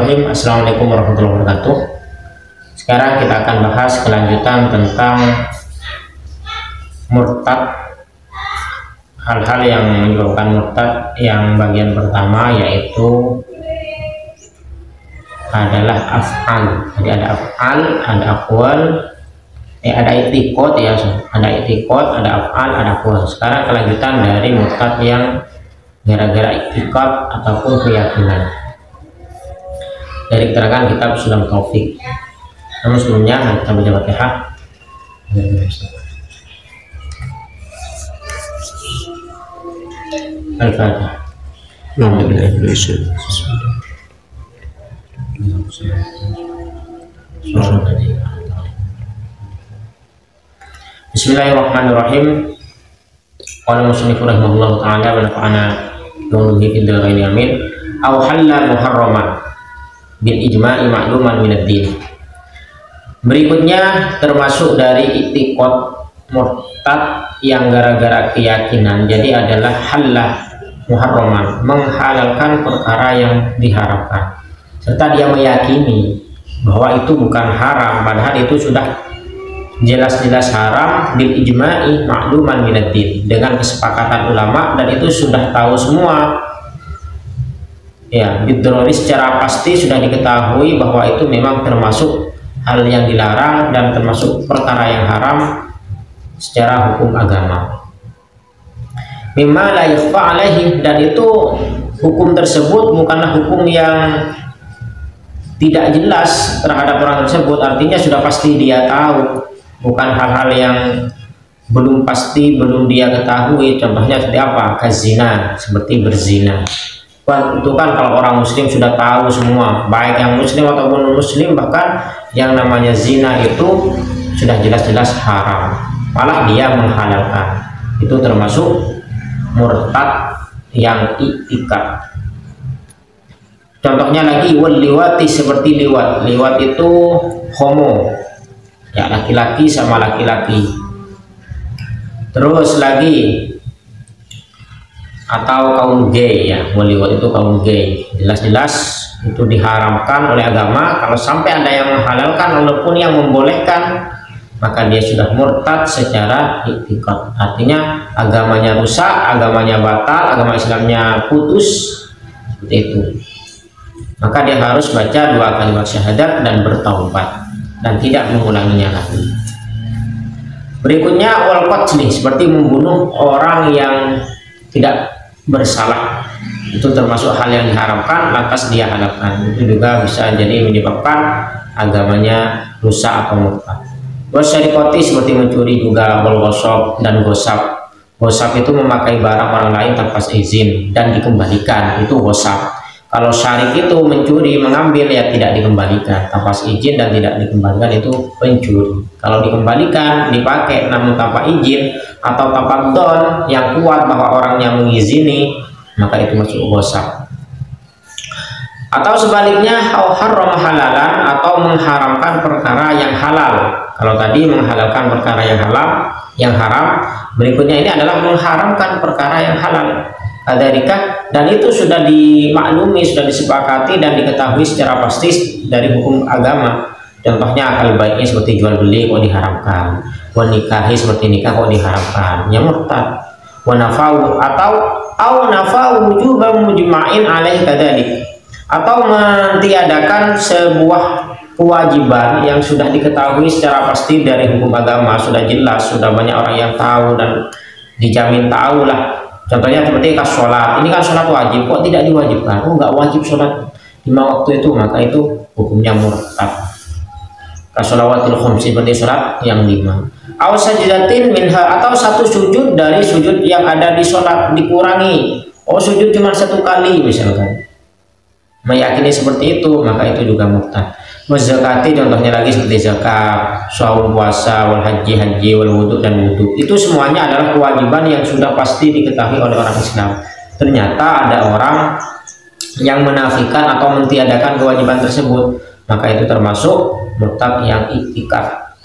Bismillahirrahmanirrahim. Assalamualaikum warahmatullahi wabarakatuh. Sekarang kita akan bahas kelanjutan tentang murtad, hal-hal yang menyebabkan murtad. Yang bagian pertama yaitu adalah af'al. Jadi ada af'al, ada aqwal, ada i'tiqad ya, ada i'tiqad, ada af'al, ada aqwal. Sekarang kelanjutan dari murtad yang gara-gara i'tiqad ataupun keyakinan. Dari keterangan kitab Sulam Taufik. Namun sebelumnya kita baca Fatihah. Al-Fatihah. Bismillahirrahmanirrahim. Qala musannif rahimahullahu ta'ala wa nafa'ana bi fid dharain amin. Aw halal muharraman bil ijma'i ma'luman minad din. Berikutnya termasuk dari i'tiqad murtad yang gara-gara keyakinan, jadi adalah halal muharraman, menghalalkan perkara yang diharamkan, serta dia meyakini bahwa itu bukan haram padahal itu sudah jelas-jelas haram bil ijma'i ma'luman minad din, dengan kesepakatan ulama dan itu sudah tahu semua. Ya, bidrori secara pasti sudah diketahui bahwa itu memang termasuk hal yang dilarang dan termasuk perkara yang haram secara hukum agama. Mimma la yakhfa alaihi, dan itu hukum tersebut bukanlah hukum yang tidak jelas terhadap orang tersebut, artinya sudah pasti dia tahu, bukan hal-hal yang belum pasti, belum dia ketahui. Contohnya seperti apa? Kazina, seperti berzina. Itu kan kalau orang muslim sudah tahu semua, baik yang muslim ataupun non muslim, bahkan yang namanya zina itu sudah jelas-jelas haram, malah dia menghalalkan. Itu termasuk murtad yang i'tiqad. Contohnya lagi wal liwati, seperti liwat. Liwat itu homo, ya, laki-laki sama laki-laki. Terus lagi atau kaum gay, ya, waliwat itu kaum gay, jelas-jelas itu diharamkan oleh agama. Kalau sampai ada yang menghalalkan walaupun yang membolehkan, maka dia sudah murtad secara i'tiqad, artinya agamanya rusak, agamanya batal, agama Islamnya putus, seperti itu. Maka dia harus baca 2 kalimat syahadat dan bertaubat dan tidak mengulanginya lagi. Berikutnya wal qatli, seperti membunuh orang yang tidak bersalah, itu termasuk hal yang diharamkan lantas dia halalkan. Itu juga bisa jadi menyebabkan agamanya rusak atau murtad. Wasyariqati, seperti mencuri juga, wal ghasab, dan gosap. Gosap itu memakai barang orang lain tanpa izin dan dikembalikan, itu gosap. Kalau syarik itu mencuri, mengambil, ya tidak dikembalikan tanpa izin dan tidak dikembalikan, itu pencuri. Kalau dikembalikan, dipakai namun tanpa izin atau tanpa don yang kuat bahwa orangnya mengizini, maka itu masuk gosap. Atau sebaliknya, haram halalan, atau mengharamkan perkara yang halal. Kalau tadi menghalalkan perkara yang halal, yang haram, berikutnya ini adalah mengharamkan perkara yang halal. Adarika, dan itu sudah dimaklumi, sudah disepakati dan diketahui secara pasti dari hukum agama. Contohnya akal baiknya seperti jual beli kok diharamkan, wanikahi seperti nikah kok diharamkan, yang murtad. Wanafau, atau nafau wujubam mujma'in alaih kadalik, atau mentiadakan sebuah kewajiban yang sudah diketahui secara pasti dari hukum agama, sudah jelas, sudah banyak orang yang tahu dan dijamin tahu lah. Contohnya seperti kas sholat, ini kan sholat wajib, kok tidak diwajibkan? Oh, nggak wajib sholat 5 waktu itu, maka itu hukumnya murtad. Kas sholawatil khomsi, seperti sholat yang 5. Aw sajdatin minha, atau satu sujud dari sujud yang ada di sholat dikurangi. Oh, sujud cuma 1 kali misalkan, meyakini seperti itu, maka itu juga murtad. Zakati, contohnya lagi seperti zakat, saum, puasa, wal haji, haji, wal wudhu, dan wudhu. Itu semuanya adalah kewajiban yang sudah pasti diketahui oleh orang Islam. Ternyata ada orang yang menafikan atau mentiadakan kewajiban tersebut, maka itu termasuk murtad yang i'tiqad.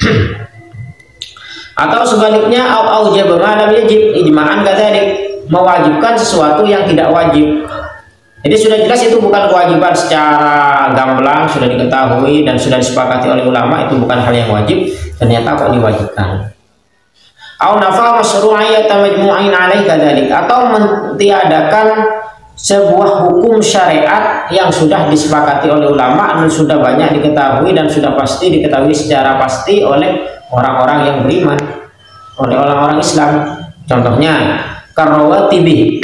Atau sebaliknya, aujab ma lam yajib ijma'an kadzalik, mewajibkan sesuatu yang tidak wajib. Jadi sudah jelas itu bukan kewajiban secara gamblang, sudah diketahui dan sudah disepakati oleh ulama, itu bukan hal yang wajib, ternyata kok diwajibkan. Au nafa masyru'iyyata majmu'in 'alaihi kadzalik, atau mentiadakan sebuah hukum syariat yang sudah disepakati oleh ulama dan sudah banyak diketahui dan sudah pasti diketahui secara pasti oleh orang-orang yang beriman, oleh orang-orang Islam. Contohnya karawatibi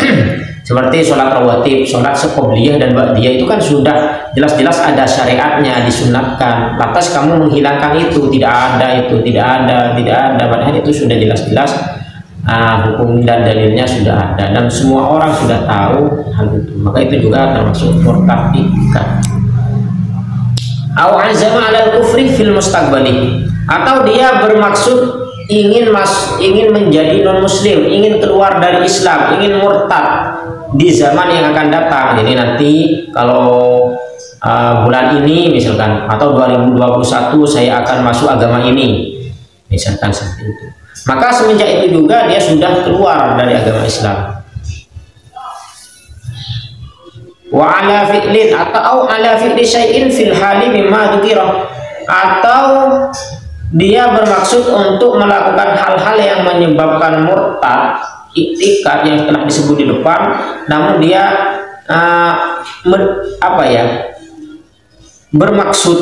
seperti sholat rawatib, sholat qobliyah dan ba'diyah, itu kan sudah jelas-jelas ada syariatnya, disunatkan. Lantas kamu menghilangkan itu, tidak ada, padahal itu sudah jelas-jelas hukum dan dalilnya sudah ada dan semua orang sudah tahu hal itu, maka itu juga termasuk murtad itikad. Au azama 'alal kufri fil mustaqbali, atau dia bermaksud ingin menjadi non muslim, ingin keluar dari Islam, ingin murtad di zaman yang akan datang. Jadi nanti kalau bulan ini misalkan atau 2021 saya akan masuk agama ini, misalkan seperti itu, maka semenjak itu juga dia sudah keluar dari agama Islam. Wa ala fi'lin atau ala fi'li syai'in fil hali mimma dzukira, atau dia bermaksud untuk melakukan hal-hal yang menyebabkan murtad iktikad yang telah disebut di depan, namun dia bermaksud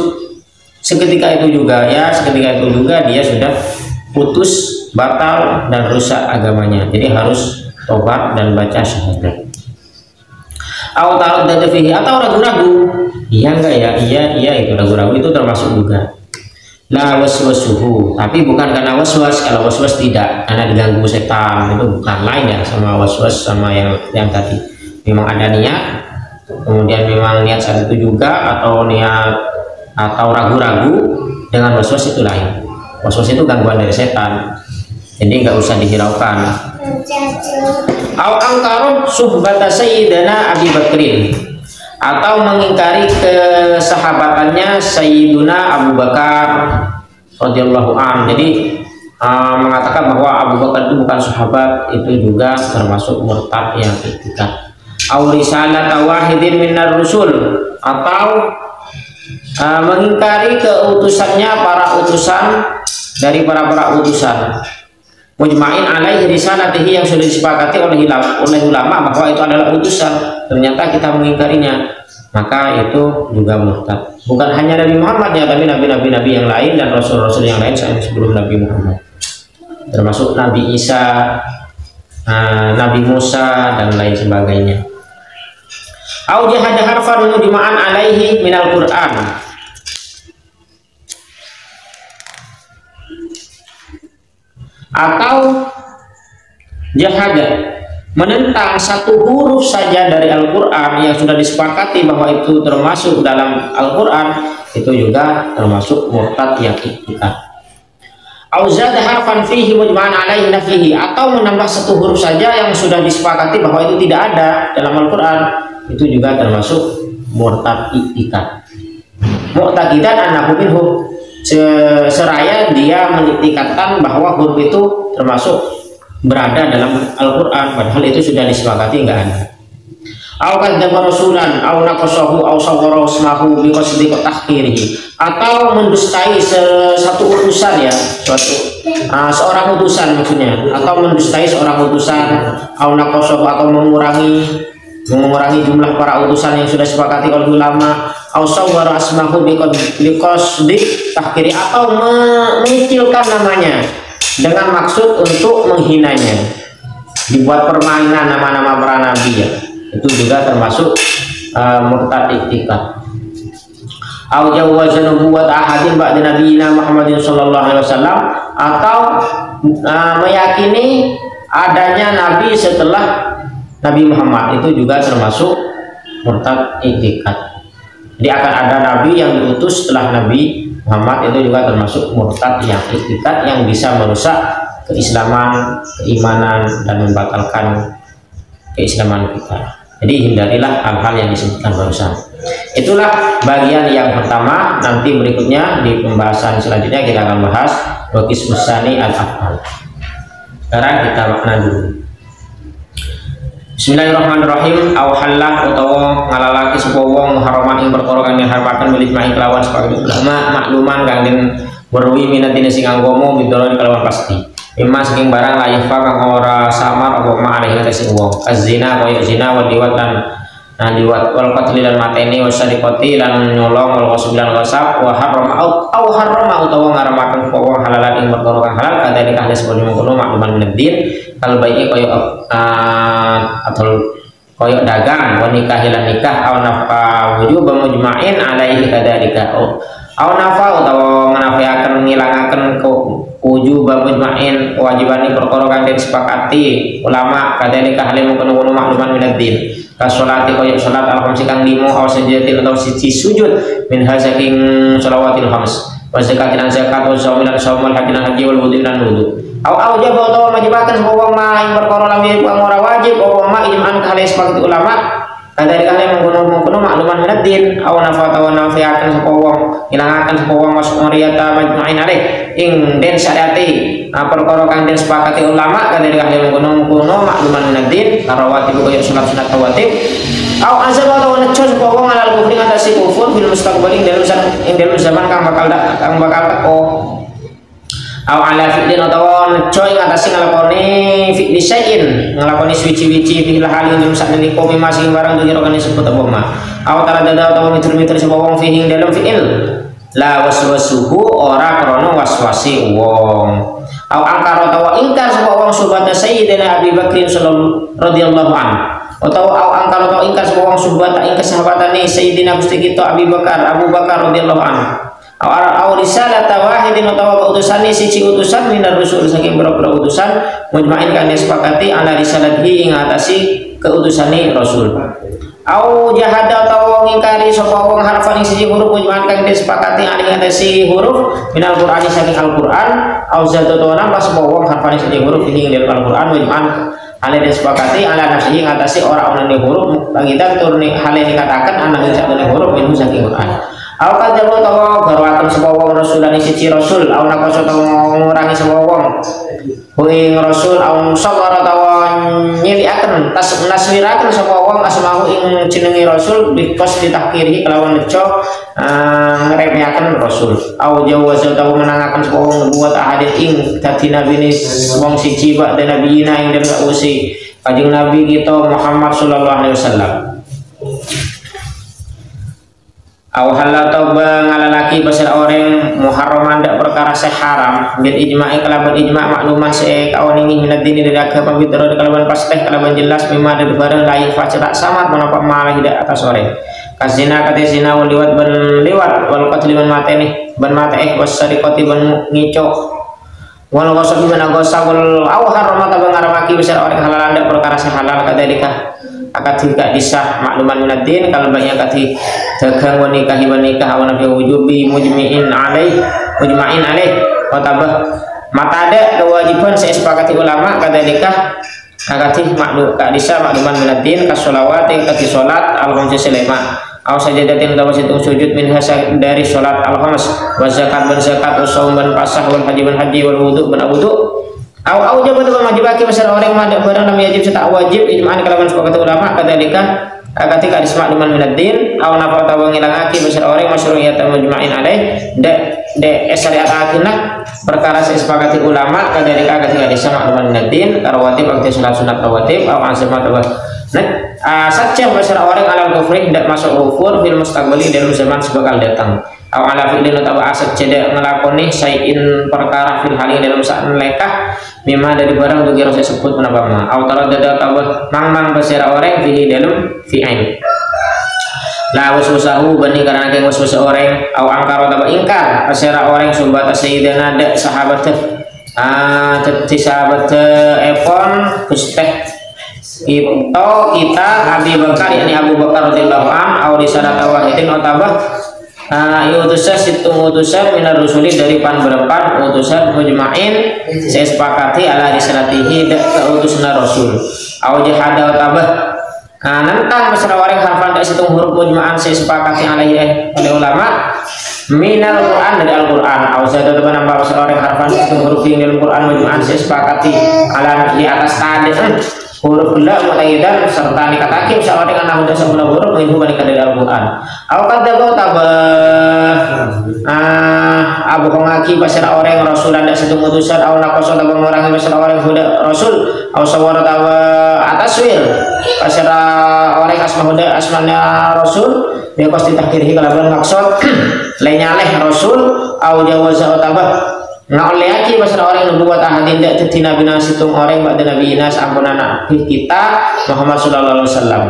seketika itu juga dia sudah putus, batal dan rusak agamanya, jadi harus tobat dan baca syahadat. Atau ragu-ragu, iya enggak ya, iya itu ragu-ragu, itu termasuk juga. La waswasuhu, tapi bukan karena waswas. Kalau waswas tidak, karena diganggu setan, itu bukan, lain ya sama waswas sama yang tadi. Memang ada niat, kemudian memang niat saat itu juga, atau niat atau ragu-ragu. Dengan waswas itu lain. Waswas itu gangguan dari setan, jadi nggak usah dihiraukan. Au angkaru suhbata sayyidina Abi Bakrin, atau mengingkari kesahabatannya Sayyiduna Abu Bakar radhiyallahu an. Jadi mengatakan bahwa Abu Bakar itu bukan sahabat, itu juga termasuk murtad yang iktikad. Au risalata wahidin minar rusul, atau mengingkari keutusannya para utusan dari para utusan. Mujma'in alaihi risalatihi, yang sudah disepakati oleh ulama bahwa itu adalah utusan, ternyata kita mengingkarinya, maka itu juga murtad. Bukan hanya Nabi Muhammad ya, tapi nabi-nabi yang lain dan rasul-rasul yang lain sebelum Nabi Muhammad, termasuk Nabi Isa, Nabi Musa dan lain sebagainya. Au jahada harfan mujma'an alaihi minal Qur'an, atau jahada menentang satu huruf saja dari Al-Quran yang sudah disepakati bahwa itu termasuk dalam Al-Quran, itu juga termasuk murtad yang iktikad. Au zada harfan fihi mujma'an alaihi nafihi, atau menambah satu huruf saja yang sudah disepakati bahwa itu tidak ada dalam Al-Quran, itu juga termasuk murtad iktikad. Mu'taqidan annahu minhu, seraya dia mengitikadkan bahwa huruf itu termasuk berada dalam Al-Quran, padahal itu sudah disepakati nggak ada. Au kadzdzaba rasulan au naqasahu au sawwara ismahu bi qasdi tahqirihi, atau mendustai satu utusan ya, seorang utusan maksudnya, atau mendustai seorang utusan, au naqasahu, atau mengurangi jumlah para utusan yang sudah disepakati oleh ulama, au sawwara asmahu bi qasdi tahqiri, atau mengecilkan namanya dengan maksud untuk menghinanya, dibuat permainan nama-nama para nabi ya, itu juga termasuk murtad iktikad. Au jawaza nubuwwat ahadin ba'da nabiyina Muhammadin sallallahu alaihi wasallam, atau meyakini adanya nabi setelah Nabi Muhammad, itu juga termasuk murtad iktikad. Jadi akan ada nabi yang diutus setelah Nabi Muhammad, itu juga termasuk murtad yang iktikad, yang bisa merusak keislaman, keimanan, dan membatalkan keislaman kita. Jadi hindarilah hal-hal yang disebutkan barusan. Itulah bagian yang pertama. Nanti berikutnya di pembahasan selanjutnya kita akan bahas qismus tsani al-af'al. Sekarang kita makna dulu. Bismillahirrahmanirrahim. Aw halal utawa ngalalake sapa wong muharraman ing perkara kang diharamkan milik maing kelawan sebagai ulama makluman kang den werwi minatine sing anggomo bidoro kelawan pasti. Imma saking barang layak kang ora samar apa ma alih sing wong. Az-zina kaya zina wa liwat lan liwat wal qatl lan mateni wa syariqati lan nyolong wal qasb lan qasab wa harrama au harrama utawa ngaramaken sapa wong halalan ing perkara kang halal kadane kang disebut mengkono makluman minadin kal bayi kaya atau koyok dagang wa nikahilan nikah aw nafa wujub mujma'in alaihi kadzalika aw nafa utawa menafiaken ngilangaken wujub mujma'in kewajibane perkara kang disepakati ulama kadzalika halim kono makluman minadin kasolati koyok salat al-khamsi kang 5 aw sajadatin atau siji sujud min hazaking shalawatil khams wa zakatin zakat wa shaumil haji wal wudu lan wudu au jaba utawa majibaken sapa wong ma ing perkara lamir kang ora wajib apa ma ijma'an kali sepakat ulama kadari kali mengkono makluman minadin au nafata wa nafiaken sapa wong ilangaken sapa wong mas'uriyata majma'in alaih ing den syariati perkara kang den sepakati ulama kadari kali mengkono makluman minadin karawatib kaya salat sunat rawatib au azab utawa nejo sapa wong alal kufri ngatasi kufur bil mustaqbali ing dalam zaman kang bakal teko aw ala fi'lin utawa nejo ing atase nglakoni fi'li syai'in nglakoni suci-suci fil hal ing sak menika masing barang dikira kan disebut apa ma aw taradada utawa mitur-mitur sapa wong fi'ing dalam fi'il la waswasuhu ora krana waswasi wong aw angkar utawa ingkar sapa wong subhata sayyidina Abi Bakrin radhiyallahu anhu utawa aw angkar utawa ingkar sapa wong subhata ing kesahabatane sayyidina Gusti kita Abu Bakar radhiyallahu anhu aw risalata wahidin utawa utusan siji utusan minar rusul saking boro-boro utusan mujma'in kan disepakati ala risalatihi ing atasi keutusane rasul aw jahada utawa ngingkari sapa wong harfan siji huruf mujma'in kan disepakati ala atasi huruf minal qur'ani saking Al-Qur'an aw zata utawa nambah sapa wong harfan siji huruf ing dalam Al-Qur'an mujma'in ala disepakati ala nafsihi ing atasi ora ana huruf kita turni hal yang dikatakan ana ing sakjane huruf minhu saking Qur'an aw kadzabu utawa garwaken sapa wong rasulane siji rasul aw naqasa utawa ngurangi sapa wong ing rasul aw sabara utawa nyilikaken naswiraken sapa wong asmahu ing jenenge rasul bikos ditahkiri kelawan nejo ngremehake rasul aw jawaza utawa menangaken sapa wong buat ahadin ing dadi nabine wong siji bak den nabiyina ing den usi kanjeng nabi kita Muhammad sallallahu alaihi wasallam aw halata ngalalaki basir orang muharraman dak perkara haram bil ijma'i kalaban ijma' makluman se kawaningi minadini dari agama bidro kalaban pasteh kalaban jelas mimma dari barang lain facerak samar menapa malah tidak atas orang kasina kate zina wal liwat ban liwat wal qatl ban mateni ban mate wasariqati ban ngicok wal qasab ban agosa wal aw haramata ban ngaramaki basir orang halal dak perkara halal kadalika akad tidak disah makluman minadin kalau banyak kati dagang nikah awan fi wujubi mujma'in alaih watabah mata ada kewajiban saya sepakati ulama kadalika akad maklum kak disah makluman minadin kasolawat kati solat al-khamsi selema aw sajadatin utawa situng sujud min hasa dari solat al-khams wa zakat ban zakat wa shaum ban pasah wal haji ban haji wal wudu ban wudu aw jabat wal majibaki besar orang madak barang lam yajib serta wajib ijma'an kalawan sepakat ulama kadalika ketika dismakluman minadin aw nafata wa ngilangaki besar orang masyru'iyatan mujma'in alaih de syariat akhirna perkara sepakati ulama kadalika ketika dismakluman minadin rawatib akti sunat rawatib aw azamat wa sajjah besar orang alam kufri tidak masuk kufur fil mustaqbali dalam zaman sebakal datang aw ala fi'lin utawa asad jeda ngelakoni sayin perkara fil hali dalam saat melekah mimma dari barang untuk kira saya sebut menapa ma aw taradada utawa mang basira orang fihi dalam fi'il la waswasahu bani karena keng waswasa orang aw angkar utawa ingkar basira orang sumbata sayyidina ada sahabat tadi sahabat epon gusteh itu kita Abi Bakar yakni Abu Bakar radhiyallahu anhu aw risalah tawahidin utawa utusan situng utusan minar rusuli dari pan berempat utusan mujma'in saya sepakati ala risalatihi dak utusan rasul aw jahada tabah nentang masalah orang harfan dak situng huruf mujma'an saya sepakati alaihi oleh ulama minal Quran dari Al-Quran aw zada menambah masalah orang harfan situng huruf di dalam Quran mujma'an saya sepakati ala di atas tadi huruf benda mutaidan serta nikatakim sama dengan nahu dan sebuah huruf menghubungkan dari Al-Quran. Al-Qadabau tabah abu kongaki pasir orang rasul anda satu mutusan au nakoso tabah mengurangi pasir orang huda rasul au sawara tabah ataswir pasir orang asma huda asmanya rasul dia pasti takdirhi kalau maksud lainnya leh rasul au jawaza tabah ngauliaki pasal orang yang buat ahadin tidak jadi nabi nasitung orang pada nabi inas ampun anak kita Muhammad Sallallahu Alaihi Wasallam.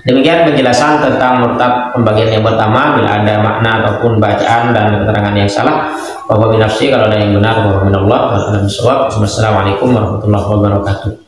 Demikian penjelasan tentang murtad pembagian yang pertama. Bila ada makna ataupun bacaan dan keterangan yang salah, bahwa binafsi kalau ada yang benar bahwa minallah. Wassalamualaikum warahmatullahi wabarakatuh.